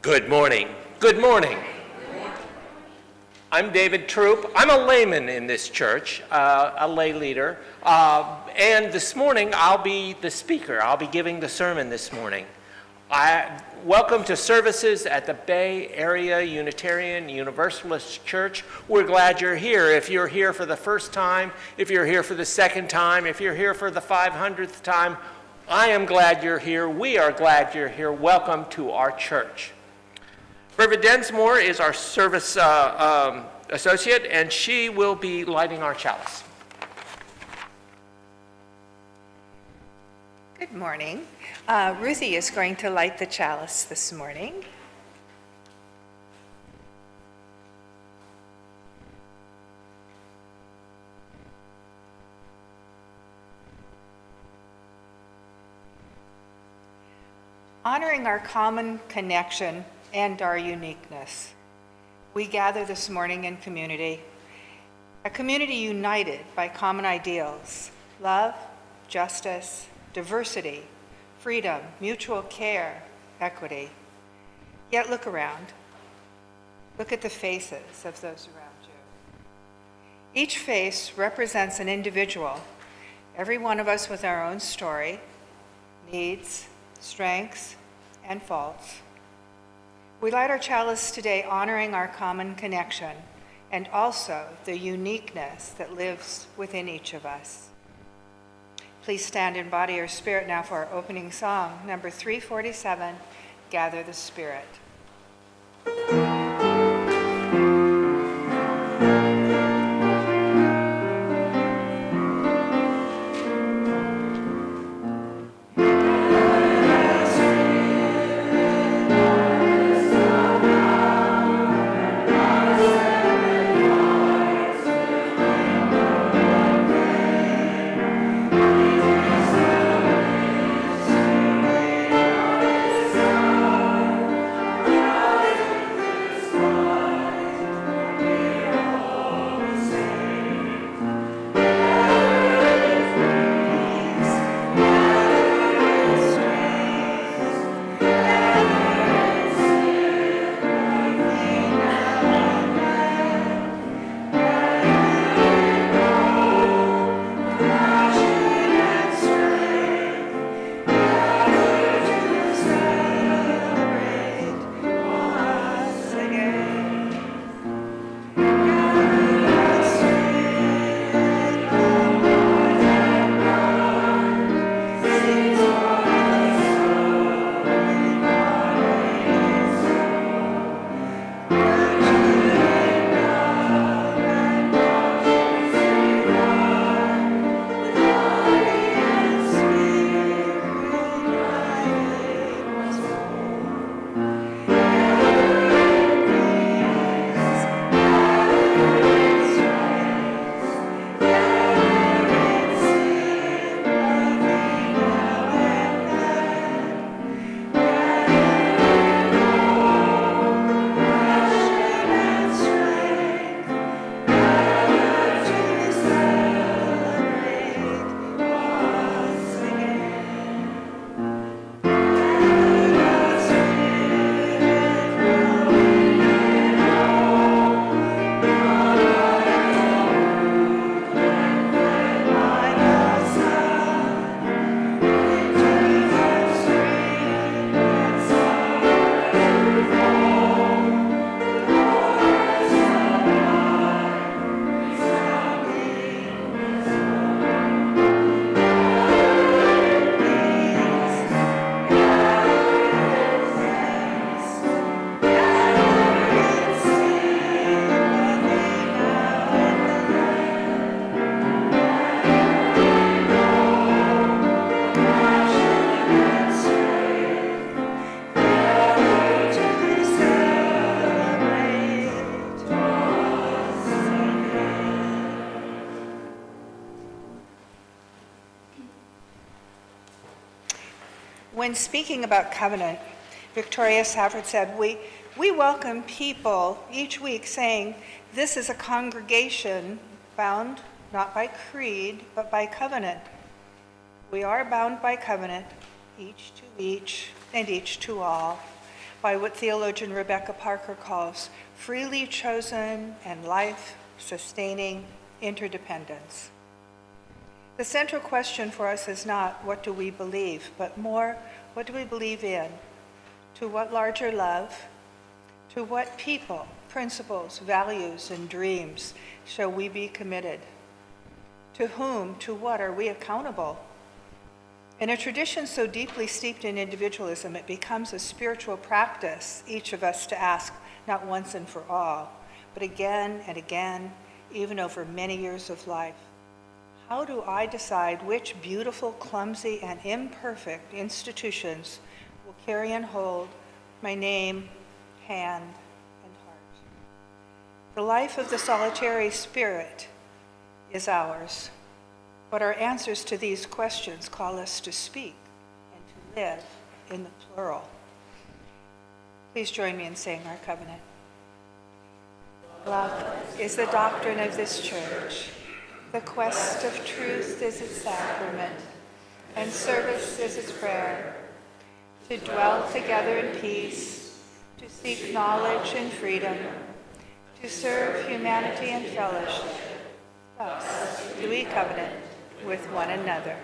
Good morning. Good morning. I'm David Throop. I'm a layman in this church, a lay leader. And this morning, I'll be the speaker. I'll be giving the sermon this morning. Welcome to services at the Bay Area Unitarian Universalist Church. We're glad you're here. If you're here for the first time, if you're here for the second time, if you're here for the 500th time, I am glad you're here. We are glad you're here. Welcome to our church. Reverend Densmore is our service associate, and she will be lighting our chalice. Good morning. Ruthie is going to light the chalice this morning. Honoring our common connection and our uniqueness, we gather this morning in community, a community united by common ideals: love, justice, diversity, freedom, mutual care, equity. Yet look around. Look at the faces of those around you. Each face represents an individual, every one of us with our own story, needs, strengths, and faults. We light our chalice today honoring our common connection and also the uniqueness that lives within each of us. Please stand in body or spirit now for our opening song, number 347, Gather the Spirit. When speaking about covenant, Victoria Safford said, we welcome people each week saying, this is a congregation bound not by creed, but by covenant. We are bound by covenant, each to each and each to all. by what theologian Rebecca Parker calls freely chosen and life-sustaining interdependence. The central question for us is not what do we believe, but more what do we believe in? To what larger love? To what people, principles, values, and dreams shall we be committed? To whom, to what are we accountable? In a tradition so deeply steeped in individualism, it becomes a spiritual practice, each of us to ask, not once and for all, but again and again, even over many years of life. How do I decide which beautiful, clumsy, and imperfect institutions will carry and hold my name, hand, and heart? The life of the solitary spirit is ours, but our answers to these questions call us to speak and to live in the plural. Please join me in saying our covenant. Love is the doctrine of this church. The quest of truth is its sacrament, and service is its prayer. To dwell together in peace, to seek knowledge and freedom, to serve humanity and fellowship. Thus do we covenant with one another.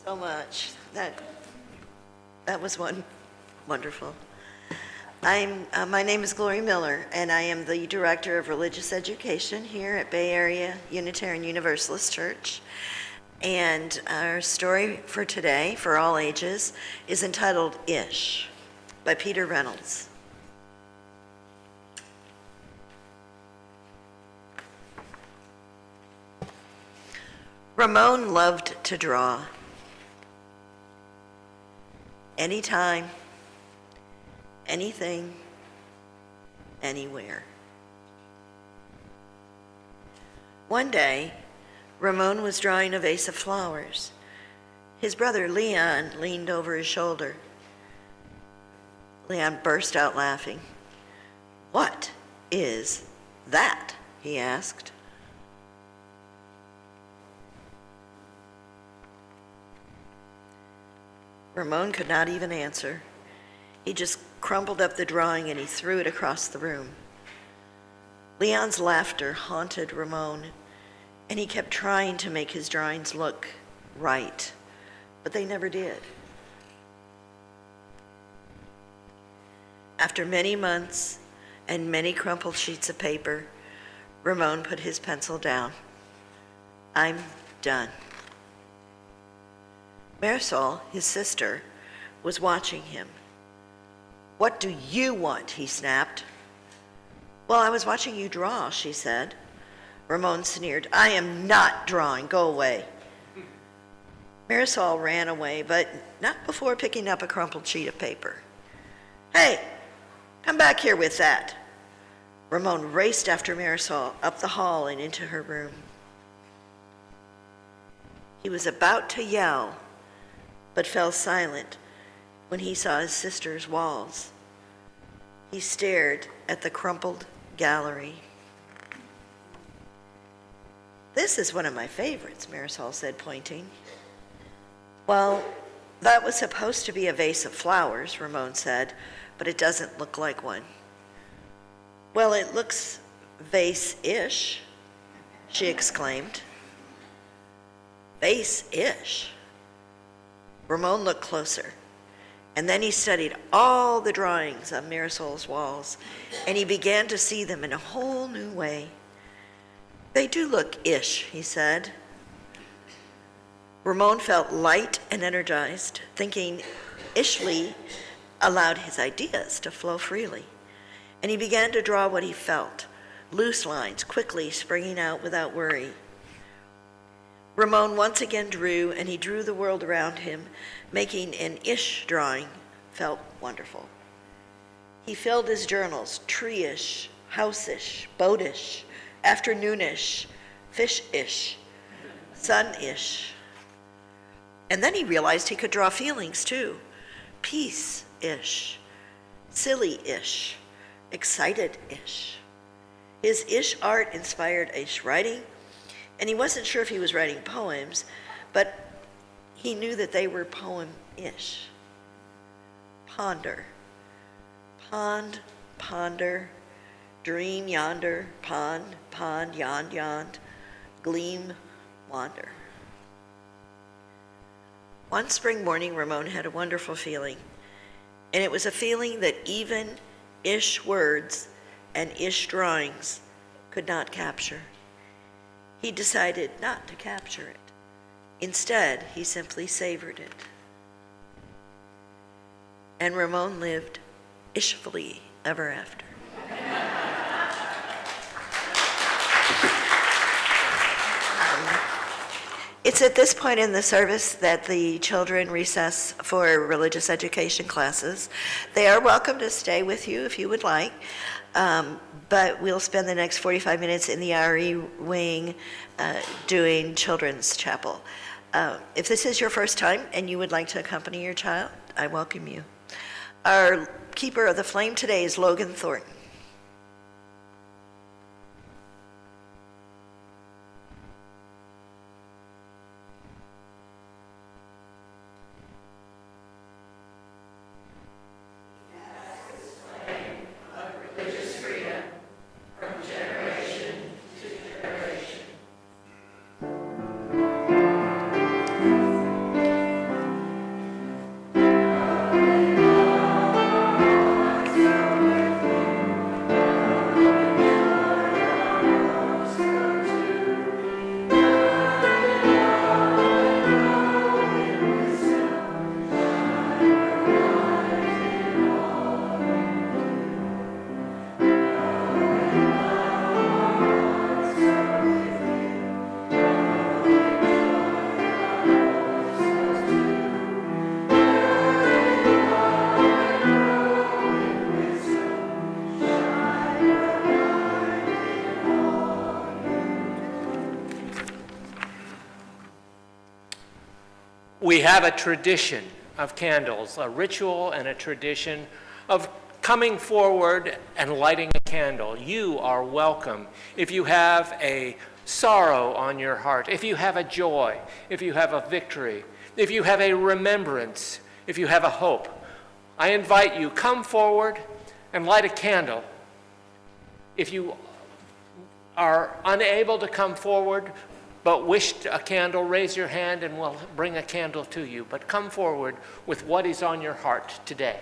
So much. That was wonderful. My name is Gloria Miller, and I am the Director of Religious Education here at Bay Area Unitarian Universalist Church. And our story for today, for all ages, is entitled Ish by Peter Reynolds. Ramon loved to draw. Anytime, anything, anywhere. One day, Ramon was drawing a vase of flowers His brother Leon leaned over his shoulder. Leon burst out laughing. "What is that?" he asked. Ramon could not even answer. He just crumpled up the drawing and he threw it across the room. Leon's laughter haunted Ramon, and he kept trying to make his drawings look right, but they never did. After many months and many crumpled sheets of paper, Ramon put his pencil down. "I'm done." Marisol, his sister, was watching him. "What do you want?" he snapped. "Well, I was watching you draw," she said. Ramon sneered. "I am not drawing. Go away." Marisol ran away, but not before picking up a crumpled sheet of paper. "Hey, come back here with that." Ramon raced after Marisol up the hall and into her room. He was about to yell, but fell silent when he saw his sister's walls. He stared at the crumpled gallery. "This is one of my favorites," Marisol said, pointing. "Well, that was supposed to be a vase of flowers," Ramon said, "but it doesn't look like one." "Well, it looks vase-ish," she exclaimed. "Vase-ish?" Ramon looked closer, and then he studied all the drawings on Marisol's walls, and he began to see them in a whole new way. "They do look ish," he said. Ramon felt light and energized. Thinking ishly allowed his ideas to flow freely, and he began to draw what he felt, loose lines quickly springing out without worry. Ramon once again drew, and he drew the world around him, making an ish drawing felt wonderful. He filled his journals, tree-ish, house-ish, boat-ish, afternoon-ish, fish-ish, sun-ish. And then he realized he could draw feelings too. Peace-ish, silly-ish, excited-ish. His ish art inspired ish writing, and he wasn't sure if he was writing poems, but he knew that they were poem-ish. Ponder, pond, ponder, dream yonder, pond, pond, yond, gleam, wander. One spring morning, Ramon had a wonderful feeling, and it was a feeling that even ish words and ish drawings could not capture. He decided not to capture it. Instead, he simply savored it. And Ramon lived ishfully ever after. It's at this point in the service that the children recess for religious education classes. They are welcome to stay with you if you would like, but we'll spend the next 45 minutes in the RE wing doing children's chapel. If this is your first time and you would like to accompany your child, I welcome you. Our keeper of the flame today is Logan Thornton. We have a tradition of candles, a ritual and a tradition of coming forward and lighting a candle. You are welcome. If you have a sorrow on your heart, if you have a joy, if you have a victory, if you have a remembrance, if you have a hope, I invite you, come forward and light a candle. If you are unable to come forward but wish a candle, raise your hand and we'll bring a candle to you. But come forward with what is on your heart today.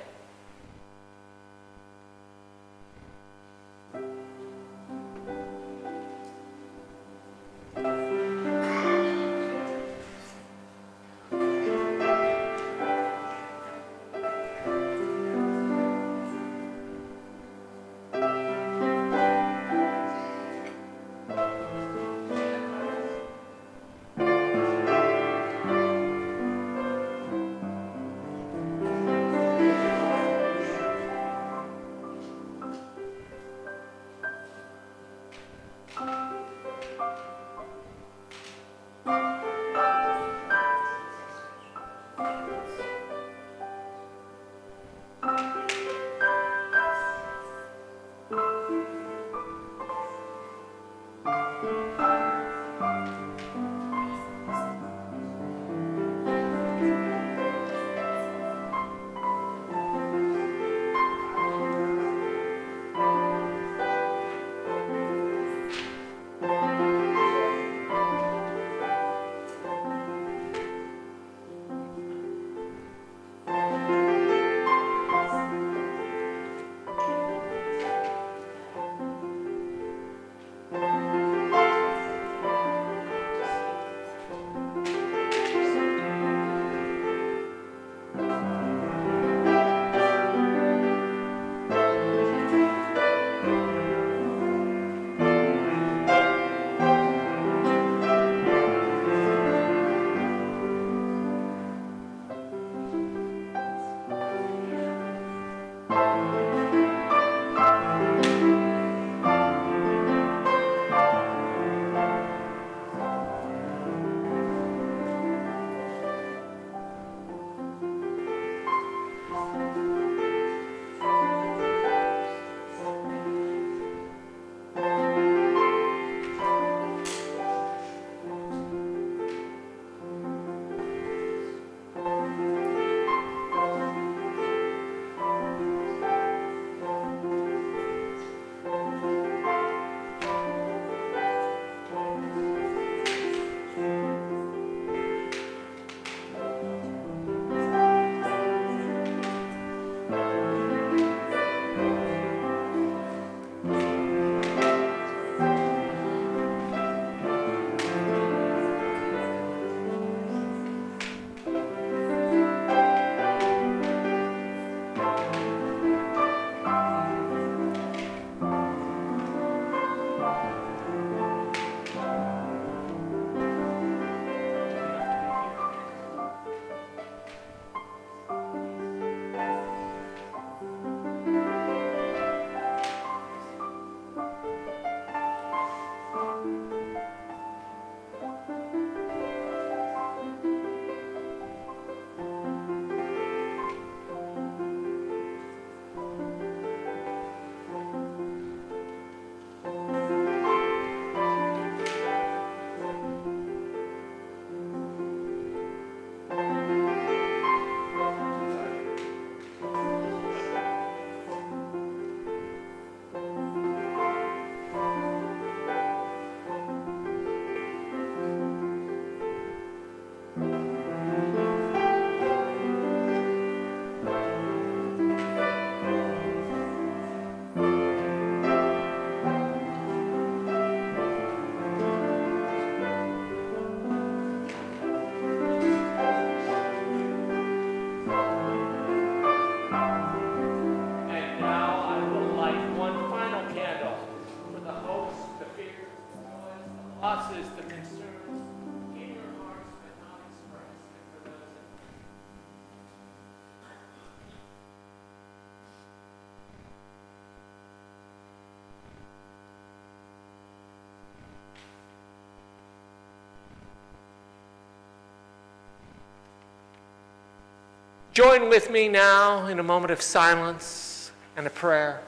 Join with me now in a moment of silence and a prayer.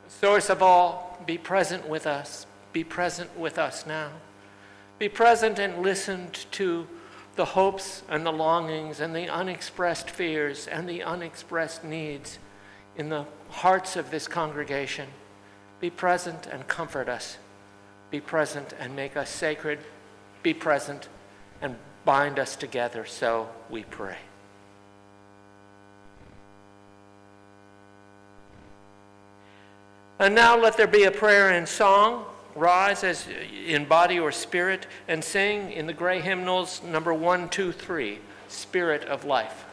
Source of all, be present with us. Be present with us now. Be present and listen to the hopes and the longings and the unexpressed fears and the unexpressed needs in the hearts of this congregation. Be present and comfort us. Be present and make us sacred. Be present and bind us together, so we pray. And now let there be a prayer in song. Rise as in body or spirit and sing in the gray hymnals number 1, 2, 3, Spirit of Life.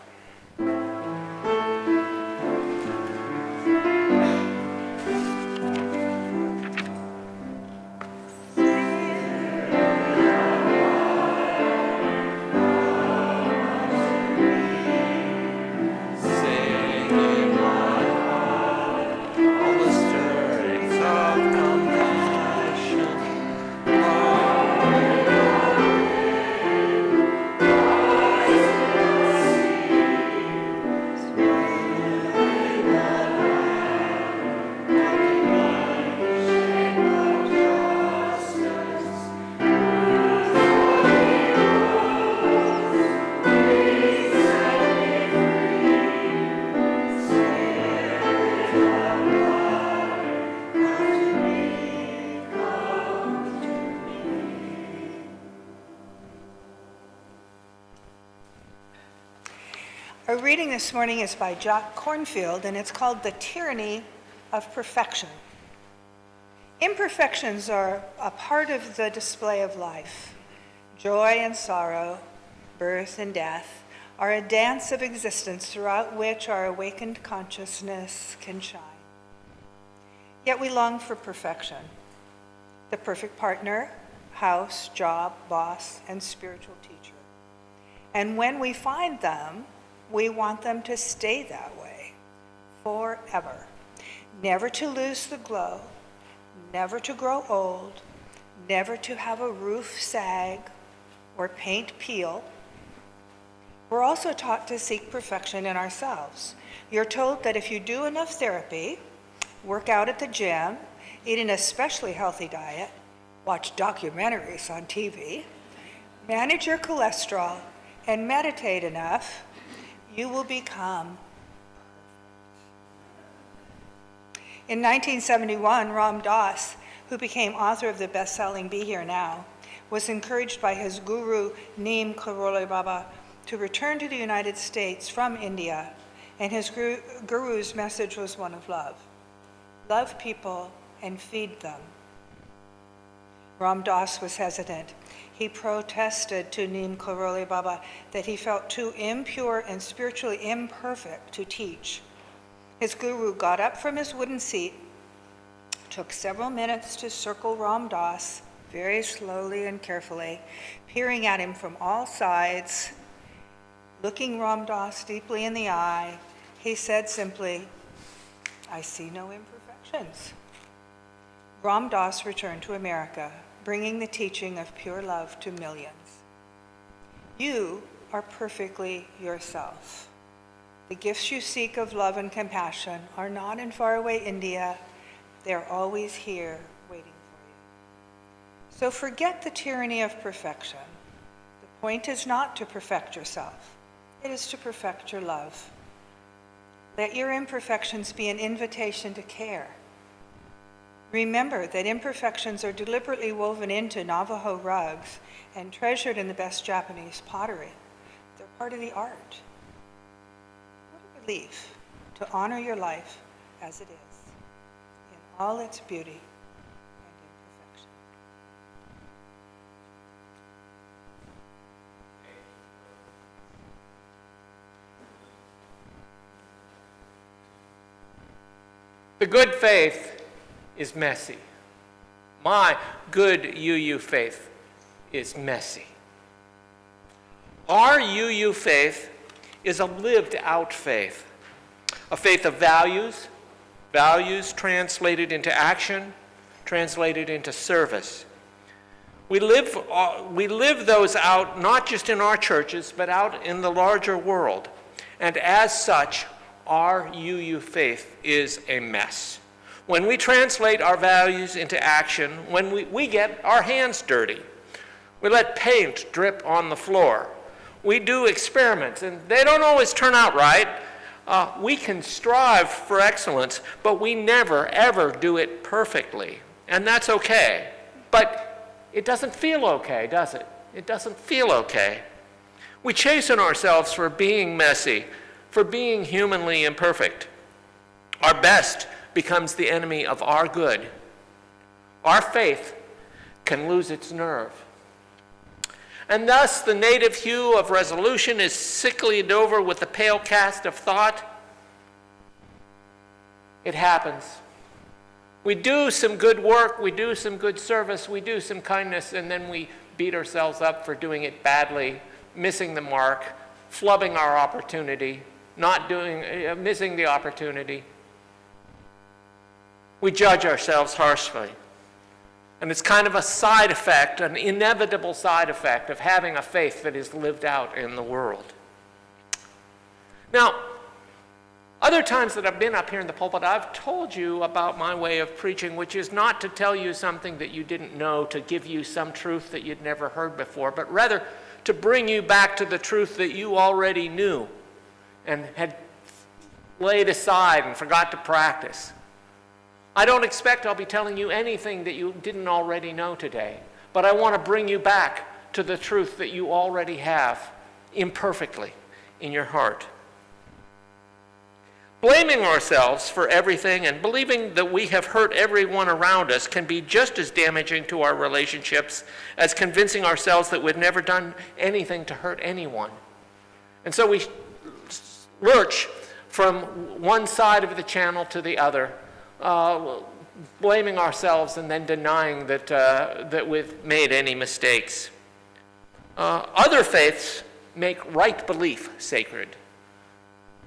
Our reading this morning is by Jack Cornfield, and it's called The Tyranny of Perfection. Imperfections are a part of the display of life. Joy and sorrow, birth and death, are a dance of existence throughout which our awakened consciousness can shine. Yet we long for perfection, the perfect partner, house, job, boss, and spiritual teacher. And when we find them, we want them to stay that way forever. Never to lose the glow, never to grow old, never to have a roof sag or paint peel. We're also taught to seek perfection in ourselves. You're told that if you do enough therapy, work out at the gym, eat an especially healthy diet, watch documentaries on TV, manage your cholesterol, and meditate enough, you will become perfect. In 1971, Ram Dass, who became author of the best-selling Be Here Now, was encouraged by his guru, Neem Karoli Baba, to return to the United States from India, and his guru's message was one of love. Love people and feed them. Ram Dass was hesitant. He protested to Neem Karoli Baba that he felt too impure and spiritually imperfect to teach. His guru got up from his wooden seat, took several minutes to circle Ram Dass very slowly and carefully, peering at him from all sides, looking Ram Dass deeply in the eye. He said simply, "I see no imperfections." Ram Dass returned to America, bringing the teaching of pure love to millions. You are perfectly yourself. The gifts you seek of love and compassion are not in faraway India. They're always here waiting for you. So forget the tyranny of perfection. The point is not to perfect yourself. It is to perfect your love. Let your imperfections be an invitation to care. Remember that imperfections are deliberately woven into Navajo rugs and treasured in the best Japanese pottery. They're part of the art. What a relief to honor your life as it is, in all its beauty and imperfection. The good faith is messy. My good UU faith is messy. Our UU faith is a lived out faith, a faith of values, values translated into action, translated into service. We live those out not just in our churches, but out in the larger world. And as such, our UU faith is a mess. When we translate our values into action, when we get our hands dirty, we let paint drip on the floor. We do experiments, and they don't always turn out right. We can strive for excellence, but we never, ever do it perfectly. And that's okay. But it doesn't feel okay, does it? It doesn't feel okay. We chasten ourselves for being messy, for being humanly imperfect. Our best becomes the enemy of our good. Our faith can lose its nerve. And thus the native hue of resolution is sicklied over with the pale cast of thought. It happens. We do some good work, we do some good service, we do some kindness, and then we beat ourselves up for doing it badly, missing the mark, flubbing our opportunity, missing the opportunity. We judge ourselves harshly. And it's kind of a side effect, an inevitable side effect of having a faith that is lived out in the world. Now, other times that I've been up here in the pulpit, I've told you about my way of preaching, which is not to tell you something that you didn't know, to give you some truth that you'd never heard before, but rather to bring you back to the truth that you already knew and had laid aside and forgot to practice. I don't expect I'll be telling you anything that you didn't already know today, but I want to bring you back to the truth that you already have imperfectly in your heart. Blaming ourselves for everything and believing that we have hurt everyone around us can be just as damaging to our relationships as convincing ourselves that we've never done anything to hurt anyone. And so we lurch from one side of the channel to the other, blaming ourselves and then denying that we've made any mistakes. Other faiths make right belief sacred,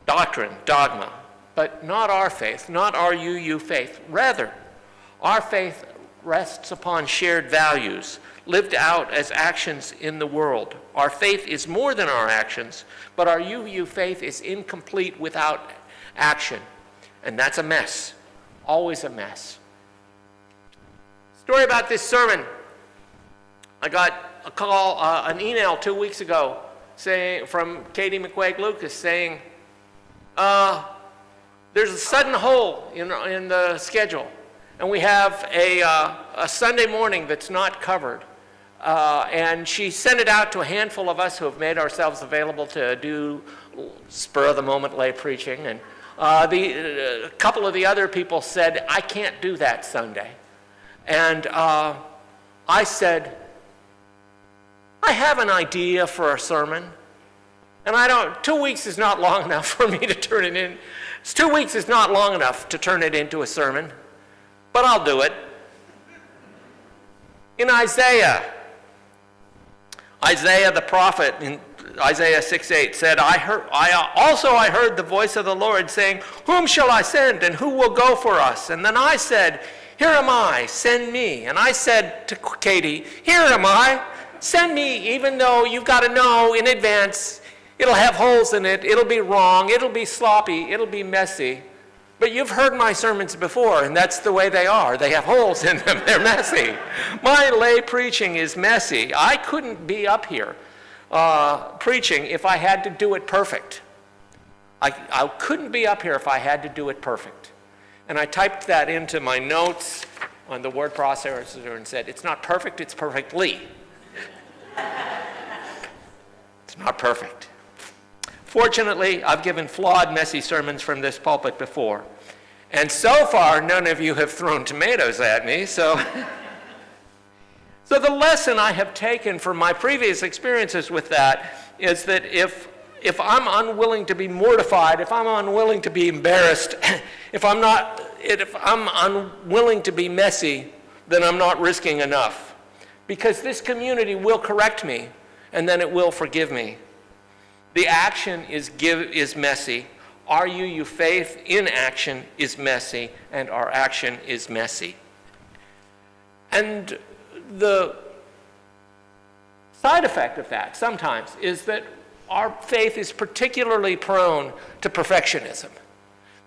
doctrine, dogma, but not our faith, not our UU faith. Rather, our faith rests upon shared values, lived out as actions in the world. Our faith is more than our actions, but our UU faith is incomplete without action, and that's a mess. Always a mess. Story about this sermon. I got a call, an email 2 weeks ago from Katie McQuaig Lucas saying, there's a sudden hole in the schedule, and we have a Sunday morning that's not covered. And she sent it out to a handful of us who have made ourselves available to do spur-of-the-moment lay preaching, and a couple of the other people said, I can't do that Sunday. And I said, I have an idea for a sermon. And 2 weeks is not long enough for me to turn it in. 2 weeks is not long enough to turn it into a sermon, but I'll do it. In Isaiah the prophet, in Isaiah 6:8 said, I heard the voice of the Lord saying, whom shall I send and who will go for us? And then I said, here am I, send me. And I said to Katie, here am I, send me, even though you've got to know in advance, it'll have holes in it, it'll be wrong, it'll be sloppy, it'll be messy. But you've heard my sermons before, and that's the way they are. They have holes in them, they're messy. My lay preaching is messy. I couldn't be up here preaching if I had to do it perfect. I couldn't be up here if I had to do it perfect. And I typed that into my notes on the word processor and said, it's not perfect, it's perfectly. It's not perfect. Fortunately, I've given flawed, messy sermons from this pulpit before. And so far, none of you have thrown tomatoes at me, so... So the lesson I have taken from my previous experiences with that is that if I'm unwilling to be mortified, if I'm unwilling to be embarrassed, if I'm unwilling to be messy, then I'm not risking enough. Because this community will correct me, and then it will forgive me. The action is messy. Our UU faith in action is messy, and our action is messy. And the side effect of that sometimes is that our faith is particularly prone to perfectionism.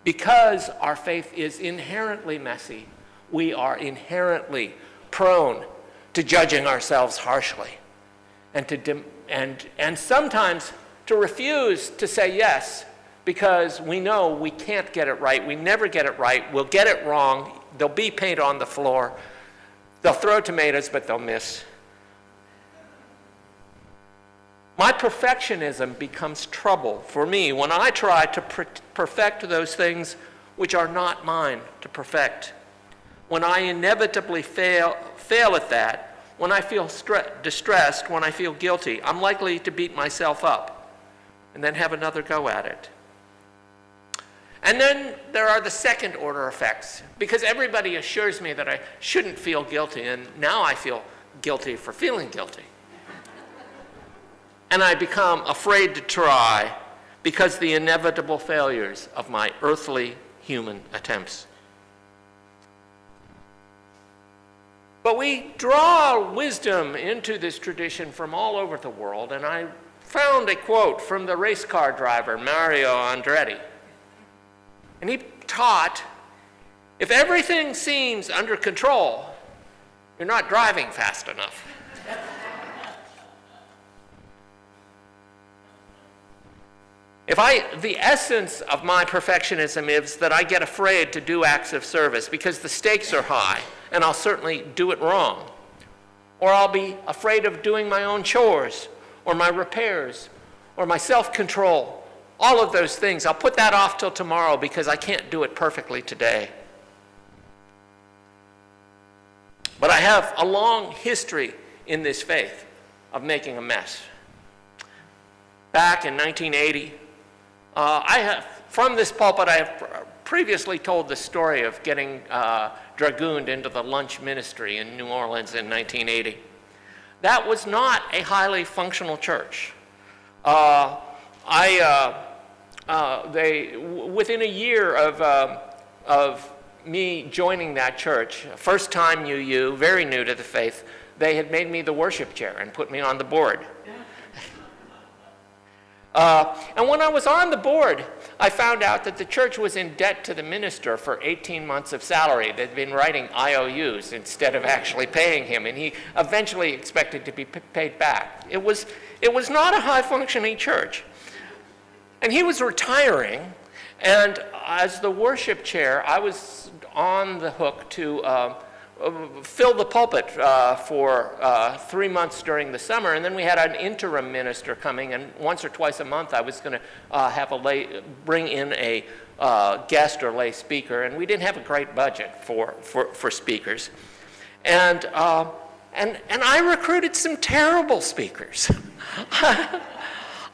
Because our faith is inherently messy, we are inherently prone to judging ourselves harshly and sometimes to refuse to say yes because we know we can't get it right. We never get it right. We'll get it wrong. There'll be paint on the floor. They'll throw tomatoes, but they'll miss. My perfectionism becomes trouble for me when I try to perfect those things which are not mine to perfect. When I inevitably fail at that, when I feel distressed, when I feel guilty, I'm likely to beat myself up and then have another go at it. And then there are the second order effects, because everybody assures me that I shouldn't feel guilty, and now I feel guilty for feeling guilty. And I become afraid to try because the inevitable failures of my earthly human attempts. But we draw wisdom into this tradition from all over the world, and I found a quote from the race car driver, Mario Andretti. And he taught, if everything seems under control, you're not driving fast enough. The essence of my perfectionism is that I get afraid to do acts of service because the stakes are high, and I'll certainly do it wrong. Or I'll be afraid of doing my own chores, or my repairs, or my self-control. All of those things, I'll put that off till tomorrow because I can't do it perfectly today. But I have a long history in this faith of making a mess. Back in 1980, from this pulpit, I have previously told the story of getting dragooned into the lunch ministry in New Orleans in 1980. That was not a highly functional church. Within a year of me joining that church, first time UU, very new to the faith, they had made me the worship chair and put me on the board. And when I was on the board, I found out that the church was in debt to the minister for 18 months of salary. They'd been writing IOUs instead of actually paying him, and he eventually expected to be paid back. It was not a high-functioning church. And he was retiring, and as the worship chair, I was on the hook to fill the pulpit for 3 months during the summer, and then we had an interim minister coming, and once or twice a month I was going to bring in a guest or lay speaker, and we didn't have a great budget for speakers. And I recruited some terrible speakers.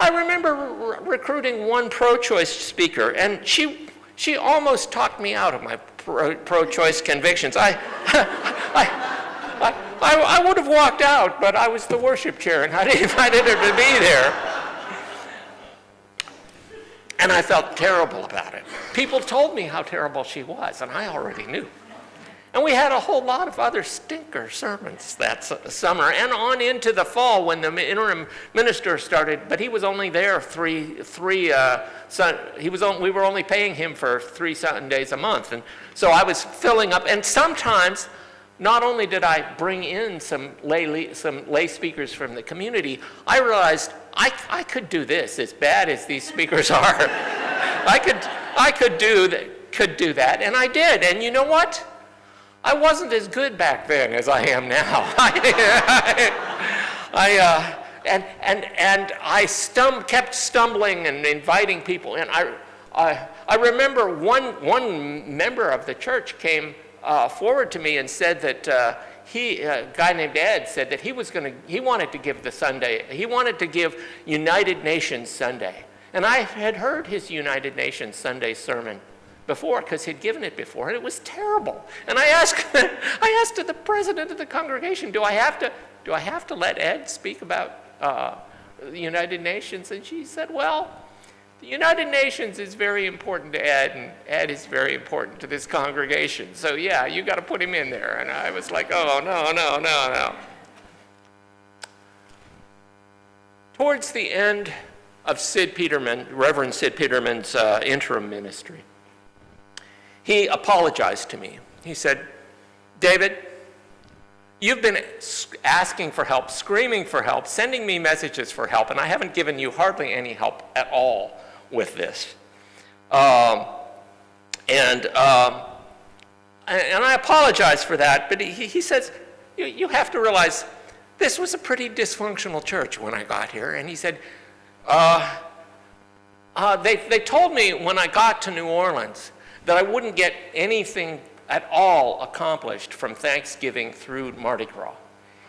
I remember recruiting one pro-choice speaker, and she almost talked me out of my pro-choice convictions. I would have walked out, but I was the worship chair, and I invited her to be there. And I felt terrible about it. People told me how terrible she was, and I already knew. And we had a whole lot of other stinker sermons that summer and on into the fall when the interim minister started, but he was only there we were only paying him for 3 Sundays a month. And so I was filling up, and sometimes not only did I bring in some lay speakers from the community, I realized I could do this as bad as these speakers are. I could do that, and I did. And you know what? I wasn't as good back then as I am now. and I kept stumbling and inviting people in. I remember one member of the church came forward to me and said that a guy named Ed said that he wanted to give the Sunday, he wanted to give United Nations Sunday. And I had heard his United Nations Sunday sermon before, because he'd given it before, and it was terrible. And I asked the president of the congregation, do I have to let Ed speak about the United Nations? And she said, well, the United Nations is very important to Ed, and Ed is very important to this congregation. So yeah, you got to put him in there. And I was like, oh, no. Towards the end of Reverend Sid Peterman's interim ministry, he apologized to me. He said, David, you've been asking for help, screaming for help, sending me messages for help, and I haven't given you hardly any help at all with this. And I apologize for that, but he says, you have to realize this was a pretty dysfunctional church when I got here. And he said, they told me when I got to New Orleans that I wouldn't get anything at all accomplished from Thanksgiving through Mardi Gras.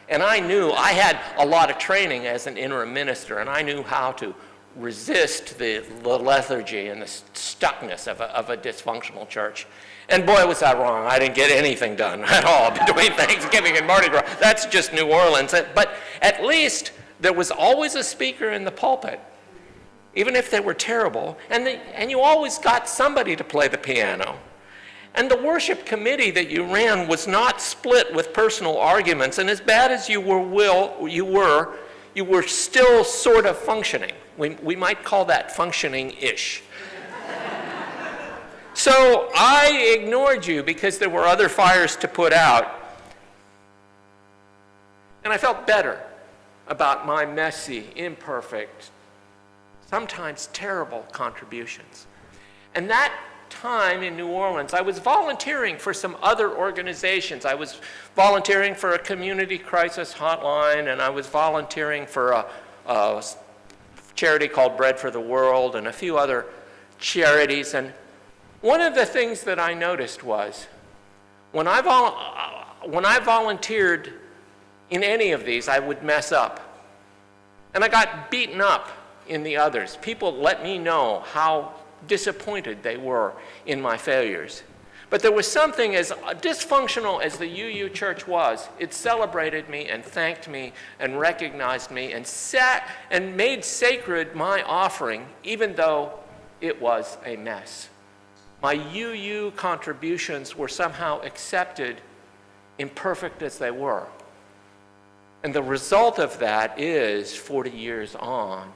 And I knew I had a lot of training as an interim minister, and I knew how to resist the lethargy and the stuckness of a dysfunctional church. And boy, was I wrong. I didn't get anything done at all between Thanksgiving and Mardi Gras. That's just New Orleans. But at least there was always a speaker in the pulpit, even if they were terrible, and you always got somebody to play the piano. And the worship committee that you ran was not split with personal arguments, and as bad as you were still sort of functioning. We might call that functioning-ish. So I ignored you because there were other fires to put out, and I felt better about my messy, imperfect, sometimes terrible contributions. And that time in New Orleans, I was volunteering for some other organizations. I was volunteering for a community crisis hotline, and I was volunteering for a charity called Bread for the World and a few other charities. And one of the things that I noticed was when I volunteered in any of these, I would mess up. And I got beaten up in the others. People let me know how disappointed they were in my failures. But there was something as dysfunctional as the UU Church was, it celebrated me and thanked me and recognized me and sat and made sacred my offering, even though it was a mess. My UU contributions were somehow accepted, imperfect as they were. And the result of that is 40 years on,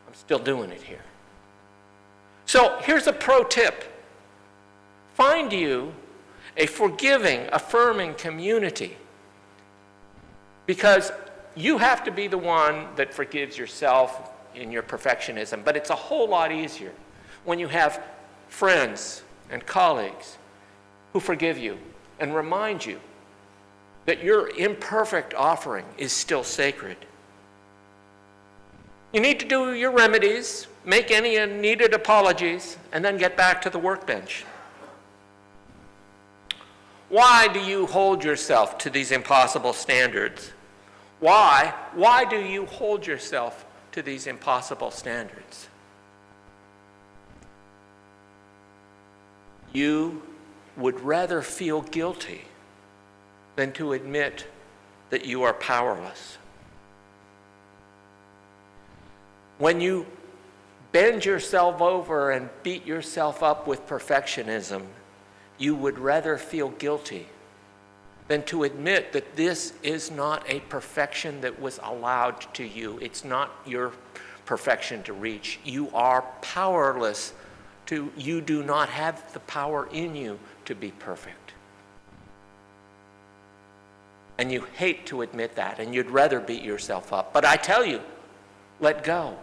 I'm still doing it here. So here's a pro tip. Find you a forgiving, affirming community, because you have to be the one that forgives yourself in your perfectionism, but it's a whole lot easier when you have friends and colleagues who forgive you and remind you that your imperfect offering is still sacred. You need to do your remedies, make any needed apologies, and then get back to the workbench. Why do you hold yourself to these impossible standards? Why do you hold yourself to these impossible standards? You would rather feel guilty than to admit that you are powerless. When you bend yourself over and beat yourself up with perfectionism, you would rather feel guilty than to admit that this is not a perfection that was allowed to you. It's not your perfection to reach. You are powerless you do not have the power in you to be perfect. And you hate to admit that, and you'd rather beat yourself up. But I tell you, let go.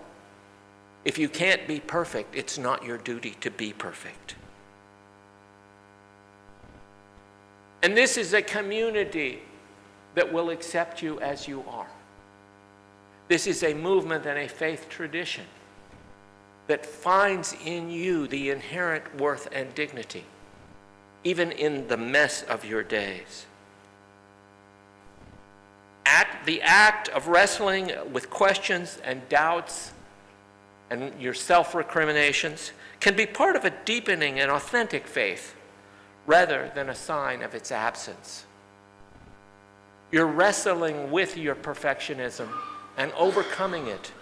If you can't be perfect, it's not your duty to be perfect. And this is a community that will accept you as you are. This is a movement and a faith tradition that finds in you the inherent worth and dignity, even in the mess of your days. The act of wrestling with questions and doubts and your self-recriminations can be part of a deepening and authentic faith rather than a sign of its absence. Your wrestling with your perfectionism and overcoming it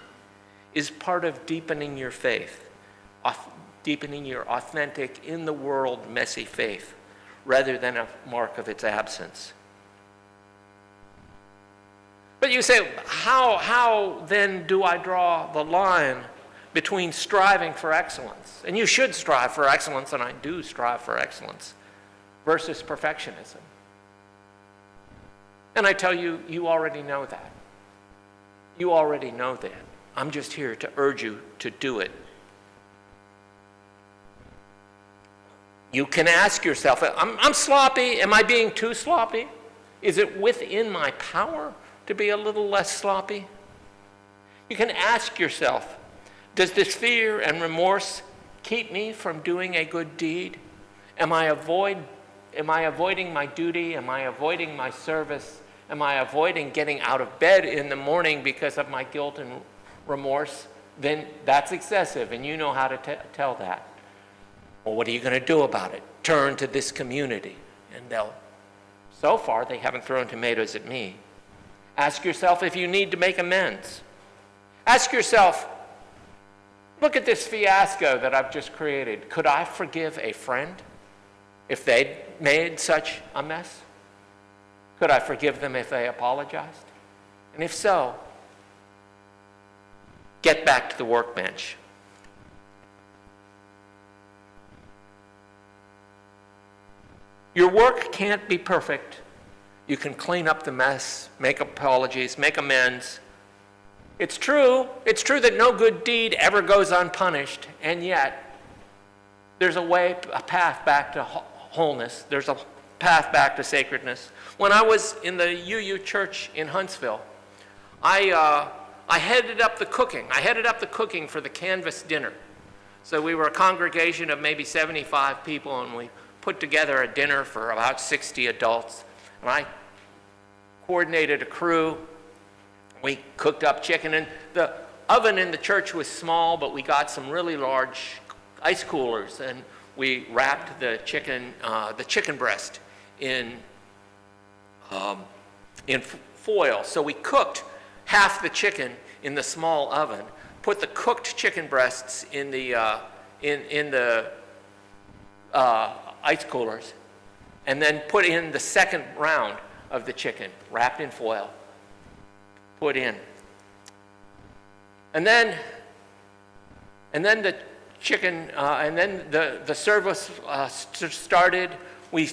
is part of deepening your faith, deepening your authentic, in the world, messy faith, rather than a mark of its absence. But you say, how then do I draw the line between striving for excellence, and you should strive for excellence, and I do strive for excellence, versus perfectionism? And I tell you, you already know that. You already know that. I'm just here to urge you to do it. You can ask yourself, I'm sloppy. Am I being too sloppy? Is it within my power to be a little less sloppy? You can ask yourself, does this fear and remorse keep me from doing a good deed? Am I avoiding my duty? Am I avoiding my service? Am I avoiding getting out of bed in the morning because of my guilt and remorse? Then that's excessive, and you know how to tell that. Well, what are you going to do about it? Turn to this community. And so far, they haven't thrown tomatoes at me. Ask yourself if you need to make amends. Ask yourself, look at this fiasco that I've just created. Could I forgive a friend if they'd made such a mess? Could I forgive them if they apologized? And if so, get back to the workbench. Your work can't be perfect. You can clean up the mess, make apologies, make amends. It's true that no good deed ever goes unpunished, and yet there's a path back to wholeness. There's a path back to sacredness. When I was in the UU church in Huntsville, I headed up the cooking. I headed up the cooking for the canvas dinner. So we were a congregation of maybe 75 people, and we put together a dinner for about 60 adults. And I coordinated a crew. We cooked up chicken, and the oven in the church was small, but we got some really large ice coolers, and we wrapped the chicken breast in foil. So we cooked half the chicken in the small oven, put the cooked chicken breasts in the ice coolers, and then put in the second round of the chicken, wrapped in foil, put in. And then the chicken, and then the service started. We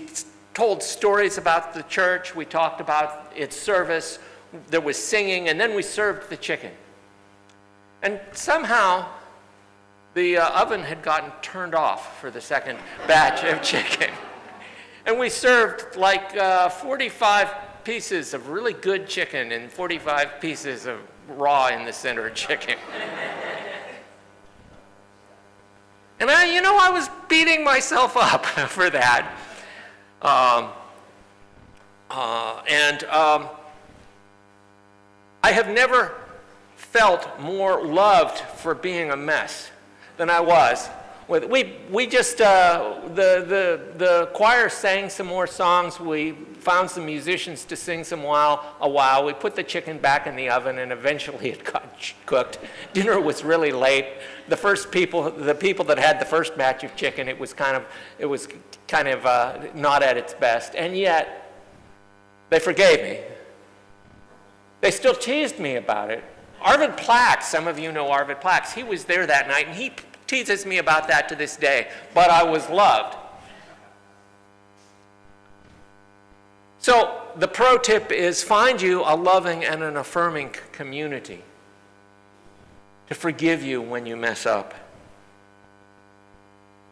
told stories about the church. We talked about its service. There was singing, and then we served the chicken. And somehow, the oven had gotten turned off for the second batch of chicken. And we served like 45 pieces of really good chicken and 45 pieces of raw in the center chicken. And I was beating myself up for that. I have never felt more loved for being a mess than I was. We just, the choir sang some more songs. We found some musicians to sing a while. We put the chicken back in the oven, and eventually it got cooked. Dinner was really late. The people that had the first batch of chicken, it was kind of not at its best. And yet, they forgave me. They still teased me about it. Arvid Plax, some of you know Arvid Plax, he was there that night, and he teases me about that to this day, but I was loved. So the pro tip is find you a loving and an affirming community to forgive you when you mess up.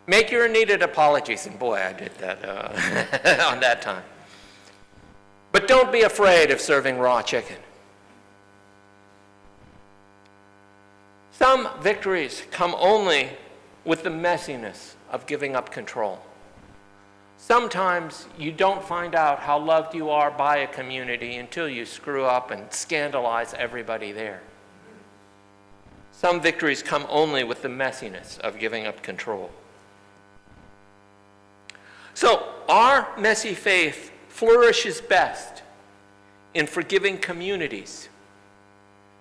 Make your needed apologies, and boy, I did that on that time. But don't be afraid of serving raw chicken. Some victories come only with the messiness of giving up control. Sometimes you don't find out how loved you are by a community until you screw up and scandalize everybody there. Some victories come only with the messiness of giving up control. So, our messy faith flourishes best in forgiving communities.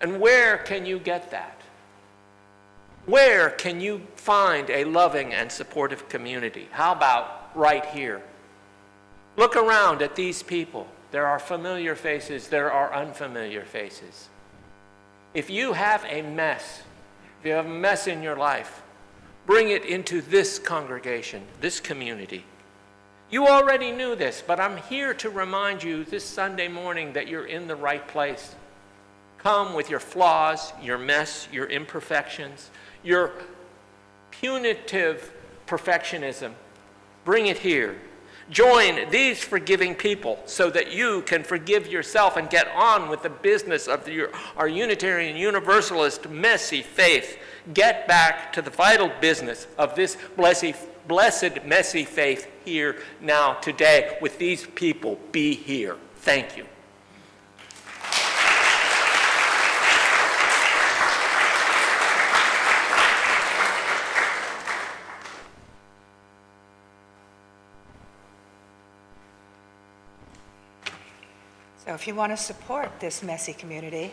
And where can you get that? Where can you find a loving and supportive community? How about right here? Look around at these people. There are familiar faces, there are unfamiliar faces. If you have a mess, if you have a mess in your life, bring it into this congregation, this community. You already knew this, but I'm here to remind you this Sunday morning that you're in the right place. Come with your flaws, your mess, your imperfections, your punitive perfectionism. Bring it here. Join these forgiving people so that you can forgive yourself and get on with the business of our Unitarian Universalist messy faith. Get back to the vital business of this blessed messy faith here, now, today, with these people. Be here. Thank you. So if you want to support this messy community,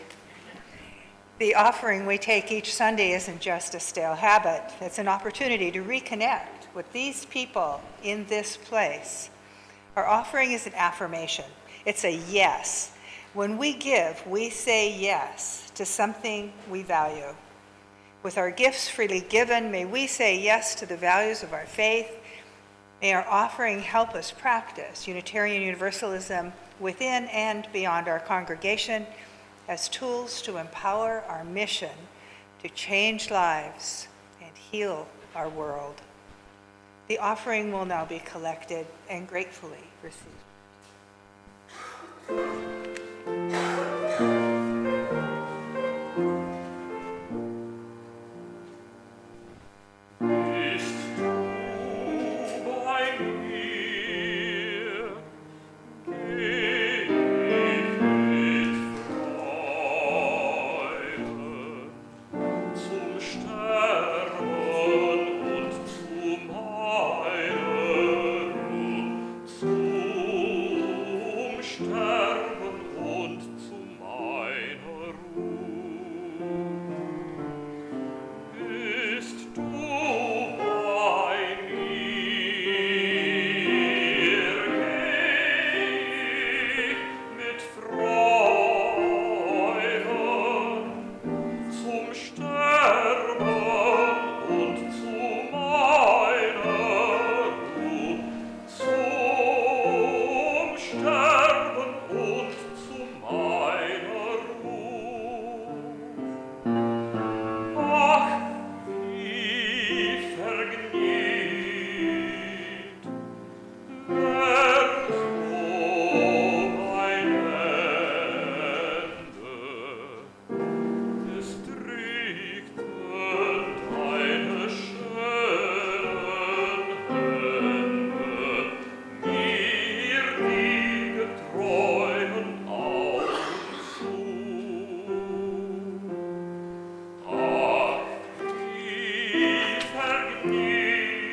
the offering we take each Sunday isn't just a stale habit. It's an opportunity to reconnect with these people in this place. Our offering is an affirmation. It's a yes. When we give, we say yes to something we value. With our gifts freely given, may we say yes to the values of our faith. May our offering help us practice Unitarian Universalism within and beyond our congregation as tools to empower our mission to change lives and heal our world. The offering will now be collected and gratefully received. Vergnügt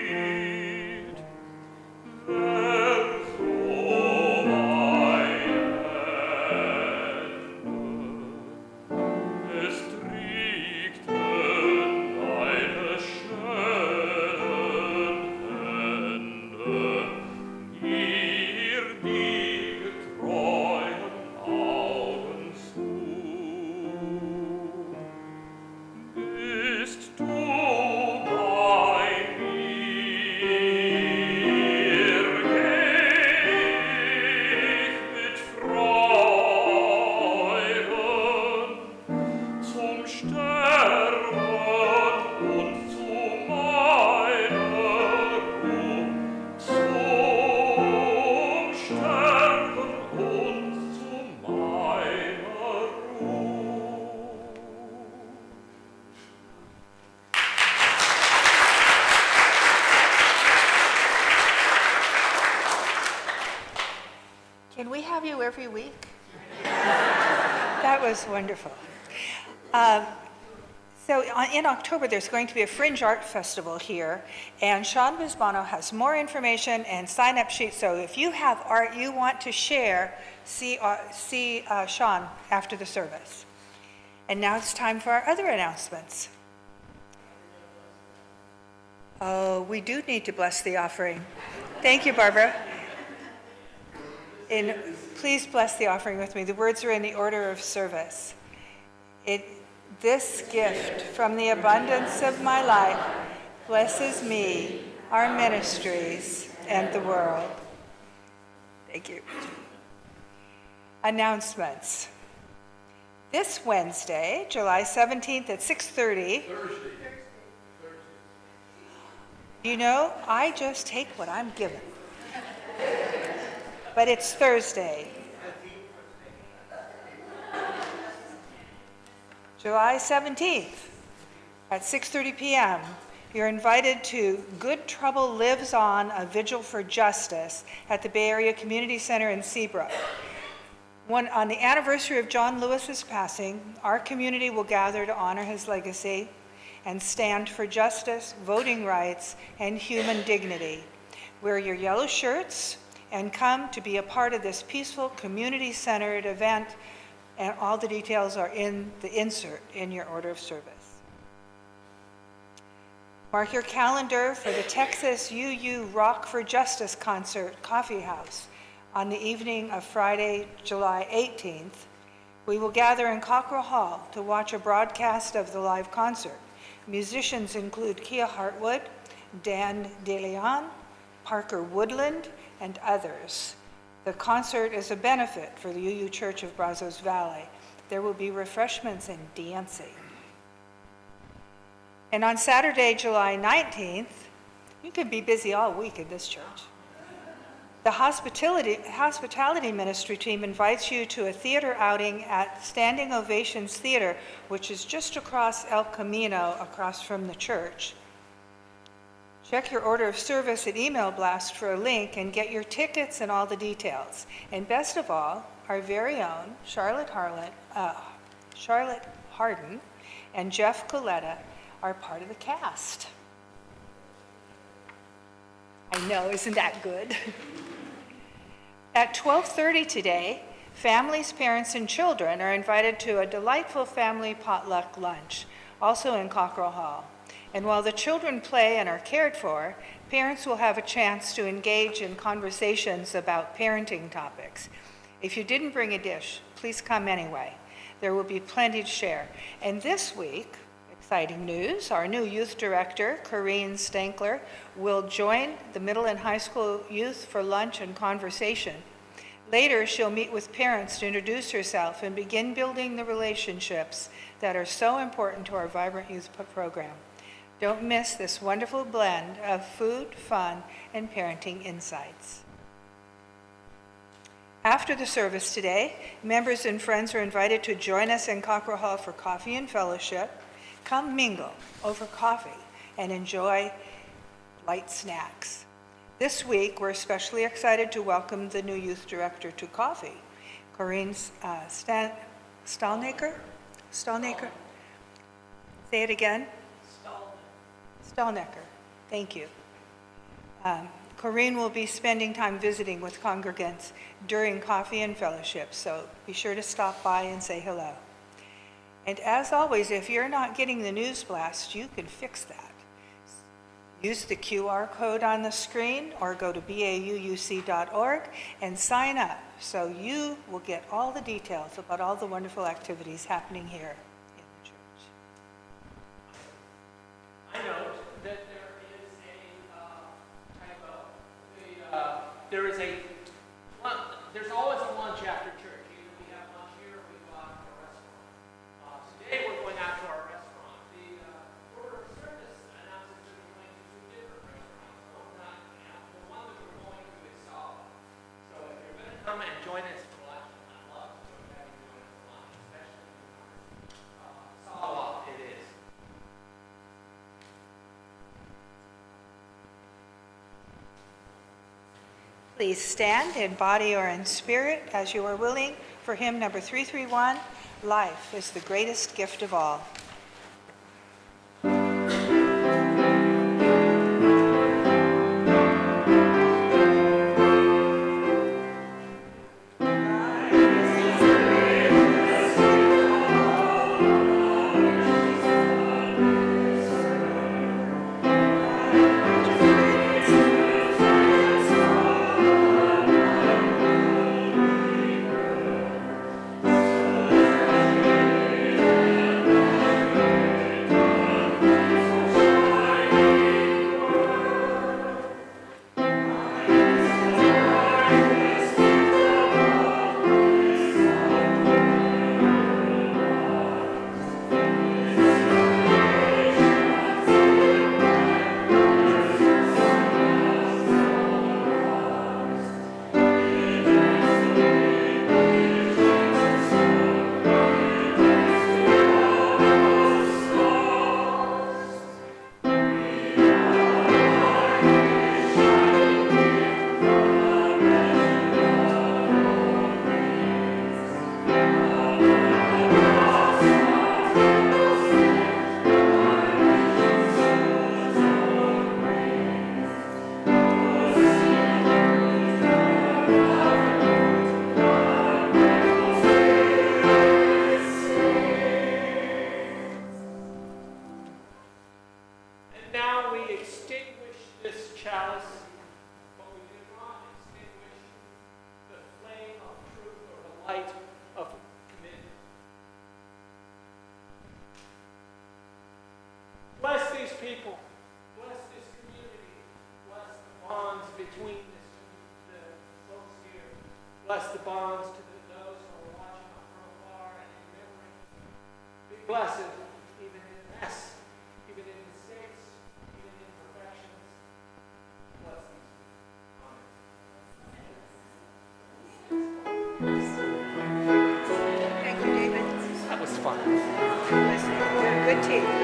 have you every week? That was wonderful. In October, there's going to be a Fringe Art Festival here, and Sean Bisbano has more information and sign-up sheets. So if you have art you want to share, see Sean after the service. And now it's time for our other announcements. Oh, we do need to bless the offering. Thank you, Barbara. And please bless the offering with me. The words are in the order of service. This gift from the abundance of my life blesses me, our ministries, and the world. Thank you. Announcements. This Wednesday, July 17th at 6:30. Thursday. You know, I just take what I'm given. But it's Thursday. July 17th at 6:30 p.m. You're invited to Good Trouble Lives On, a Vigil for Justice at the Bay Area Community Center in Seabrook. On the anniversary of John Lewis's passing, our community will gather to honor his legacy and stand for justice, voting rights, and human dignity. Wear your yellow shirts and come to be a part of this peaceful, community-centered event, and all the details are in the insert in your order of service. Mark your calendar for the Texas UU Rock for Justice concert, Coffee House, on the evening of Friday, July 18th. We will gather in Cockrell Hall to watch a broadcast of the live concert. Musicians include Kia Hartwood, Dan DeLeon, Parker Woodland, and others. The concert is a benefit for the UU Church of Brazos Valley. There will be refreshments and dancing. And on Saturday, July 19th, you can be busy all week in this church. The hospitality ministry team invites you to a theater outing at Standing Ovations Theater, which is just across El Camino, across from the church. Check your order of service and email blast for a link and get your tickets and all the details. And best of all, our very own Charlotte Harden and Jeff Coletta are part of the cast. I know, isn't that good? At 12:30 today, families, parents, and children are invited to a delightful family potluck lunch, also in Cockrell Hall. And while the children play and are cared for, parents will have a chance to engage in conversations about parenting topics. If you didn't bring a dish, please come anyway. There will be plenty to share. And this week, exciting news, our new youth director, Corrine Stankler, will join the middle and high school youth for lunch and conversation. Later, she'll meet with parents to introduce herself and begin building the relationships that are so important to our vibrant youth program. Don't miss this wonderful blend of food, fun, and parenting insights. After the service today, members and friends are invited to join us in Cockrell Hall for coffee and fellowship. Come mingle over coffee and enjoy light snacks. This week, we're especially excited to welcome the new youth director to coffee, Corrine Stalnaker? Say it again. Stalnaker. Thank you. Corrine will be spending time visiting with congregants during coffee and fellowship, so be sure to stop by and say hello. And as always, if you're not getting the news blast, you can fix that. Use the QR code on the screen or go to BAUUC.org and sign up so you will get all the details about all the wonderful activities happening here in the church. I note that there is a typo. There's always a lunch after church. Either we have lunch here or we go out to a restaurant. Today we're going out to our restaurant. The order of service announces that we're going to two different restaurants. The one that we're going to is Solid. So if you're going to come and join us for lunch, I'd love to have you join us for lunch, especially Solid it is. Please stand in body or in spirit as you are willing for hymn number 331, Life is the Greatest Gift of All. Bless these people. Bless this community. Bless the bonds between the folks here. Bless the bonds to those who are watching from afar and in memory. Be blessed even in mess, even in mistakes, even in imperfections. Bless these people. Amen. Thank you, David. That was fun. Listen, you're a good team.